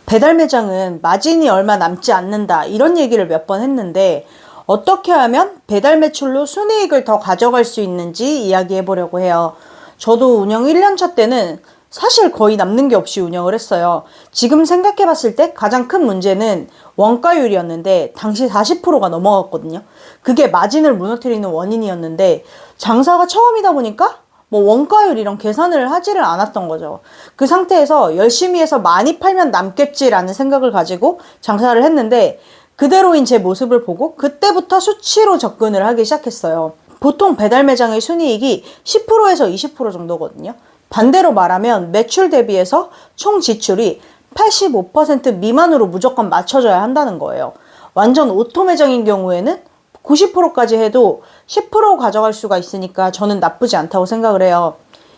배달 매장은 마진이 얼마 남지 않는다 이런 얘기를 몇 번 했는데 어떻게 하면 배달 매출로 순이익을 더 가져갈 수 있는지 이야기해 보려고 해요. 저도 운영 1년차 때는 사실 거의 남는 게 없이 운영을 했어요. 지금 생각해 봤을 때 가장 큰 문제는 원가율이었는데 당시 40%가 넘어갔거든요. 그게 마진을 무너뜨리는 원인이었는데 장사가 처음이다 보니까 원가율 이런 계산을 하지를 않았던 거죠. 그 상태에서 열심히 해서 많이 팔면 남겠지라는 생각을 가지고 장사를 했는데 그대로인 제 모습을 보고 그때부터 수치로 접근을 하기 시작했어요. 보통 배달 매장의 순이익이 10%에서 20% 정도거든요. 반대로 말하면 매출 대비해서 총 지출이 85% 미만으로 무조건 맞춰져야 한다는 거예요. 완전 오토 매장인 경우에는 90%까지 해도 10% 가져갈 수가 있으니까 저는 나쁘지 않다고 생각을 해요.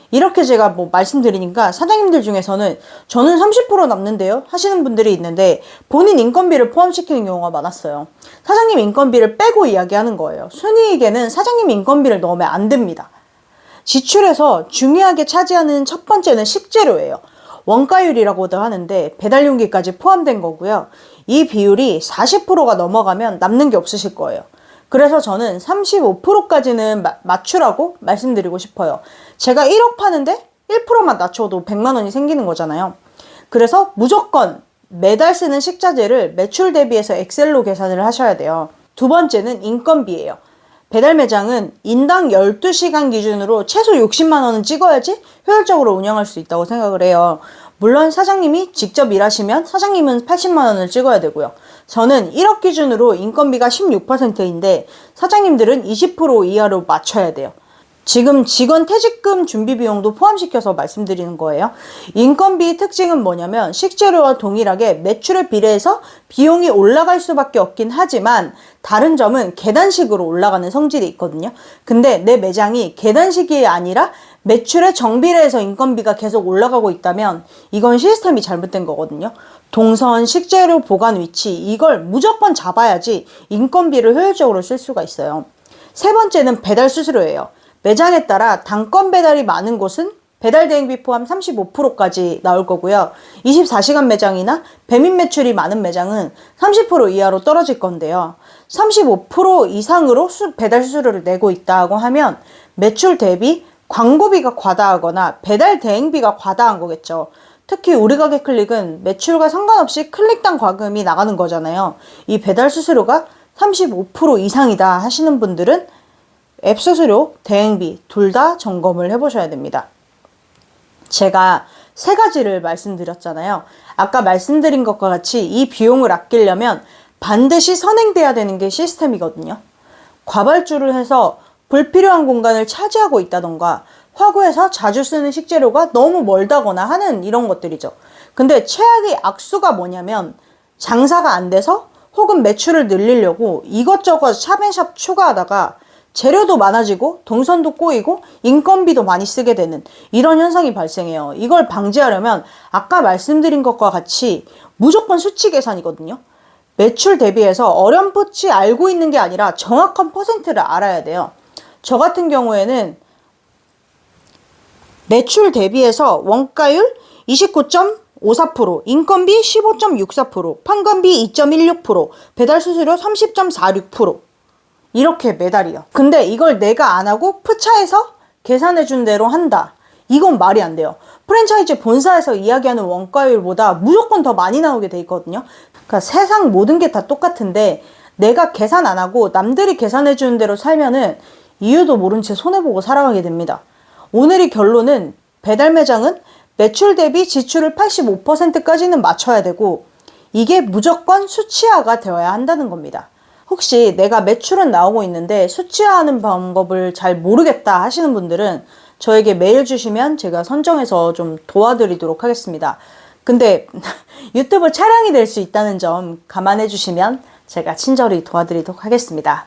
이렇게 제가 말씀드리니까 사장님들 중에서는 저는 30% 남는데요 하시는 분들이 있는데 본인 인건비를 포함시키는 경우가 많았어요. 사장님 인건비를 빼고 이야기하는 거예요. 순이익에는 사장님 인건비를 넣으면 안 됩니다. 지출에서 중요하게 차지하는 첫 번째는 식재료예요. 원가율이라고도 하는데 배달용기까지 포함된 거고요. 이 비율이 40%가 넘어가면 남는 게 없으실 거예요. 그래서 저는 35%까지는 맞추라고 말씀드리고 싶어요. 제가 1억 파는데 1%만 낮춰도 100만 원이 생기는 거잖아요. 그래서 무조건 매달 쓰는 식자재를 매출 대비해서 엑셀로 계산을 하셔야 돼요. 두 번째는 인건비예요. 배달 매장은 인당 12시간 기준으로 최소 60만 원은 찍어야지 효율적으로 운영할 수 있다고 생각을 해요. 물론 사장님이 직접 일하시면 사장님은 80만 원을 찍어야 되고요. 저는 1억 기준으로 인건비가 16%인데 사장님들은 20% 이하로 맞춰야 돼요. 지금 직원 퇴직금 준비 비용도 포함시켜서 말씀드리는 거예요. 인건비의 특징은 뭐냐면 식재료와 동일하게 매출에 비례해서 비용이 올라갈 수밖에 없긴 하지만 다른 점은 계단식으로 올라가는 성질이 있거든요. 근데 내 매장이 계단식이 아니라 매출에 정비례해서 인건비가 계속 올라가고 있다면 이건 시스템이 잘못된 거거든요. 동선, 식재료 보관 위치 이걸 무조건 잡아야지 인건비를 효율적으로 쓸 수가 있어요. 세 번째는 배달 수수료예요. 매장에 따라 단건 배달이 많은 곳은 배달 대행비 포함 35%까지 나올 거고요. 24시간 매장이나 배민 매출이 많은 매장은 30% 이하로 떨어질 건데요. 35% 이상으로 배달 수수료를 내고 있다고 하면 매출 대비 광고비가 과다하거나 배달 대행비가 과다한 거겠죠. 특히 우리 가게 클릭은 매출과 상관없이 클릭당 과금이 나가는 거잖아요. 이 배달 수수료가 35% 이상이다 하시는 분들은 앱 수수료, 대행비 둘 다 점검을 해보셔야 됩니다. 제가 세 가지를 말씀드렸잖아요. 아까 말씀드린 것과 같이 이 비용을 아끼려면 반드시 선행돼야 되는 게 시스템이거든요. 과발주를 해서 불필요한 공간을 차지하고 있다던가 화구에서 자주 쓰는 식재료가 너무 멀다거나 하는 이런 것들이죠. 근데 최악의 악수가 뭐냐면 장사가 안 돼서 혹은 매출을 늘리려고 이것저것 샵앤샵 추가하다가 재료도 많아지고 동선도 꼬이고 인건비도 많이 쓰게 되는 이런 현상이 발생해요. 이걸 방지하려면 아까 말씀드린 것과 같이 무조건 수치 계산이거든요. 매출 대비해서 어렴풋이 알고 있는 게 아니라 정확한 퍼센트를 알아야 돼요. 저 같은 경우에는 매출 대비해서 원가율 29.54%, 인건비 15.64%, 판관비 2.16%, 배달 수수료 30.46%. 이렇게 매달이요. 근데 이걸 내가 안 하고 푸차에서 계산해준 대로 한다. 이건 말이 안 돼요. 프랜차이즈 본사에서 이야기하는 원가율보다 무조건 더 많이 나오게 돼 있거든요. 그러니까 세상 모든 게 다 똑같은데 내가 계산 안 하고 남들이 계산해주는 대로 살면은 이유도 모른 채 손해보고 살아가게 됩니다. 오늘의 결론은 배달 매장은 매출 대비 지출을 85%까지는 맞춰야 되고 이게 무조건 수치화가 되어야 한다는 겁니다. 혹시 내가 매출은 나오고 있는데 수치화하는 방법을 잘 모르겠다 하시는 분들은 저에게 메일 주시면 제가 선정해서 좀 도와드리도록 하겠습니다. 근데 유튜브 촬영이 될 수 있다는 점 감안해 주시면 제가 친절히 도와드리도록 하겠습니다.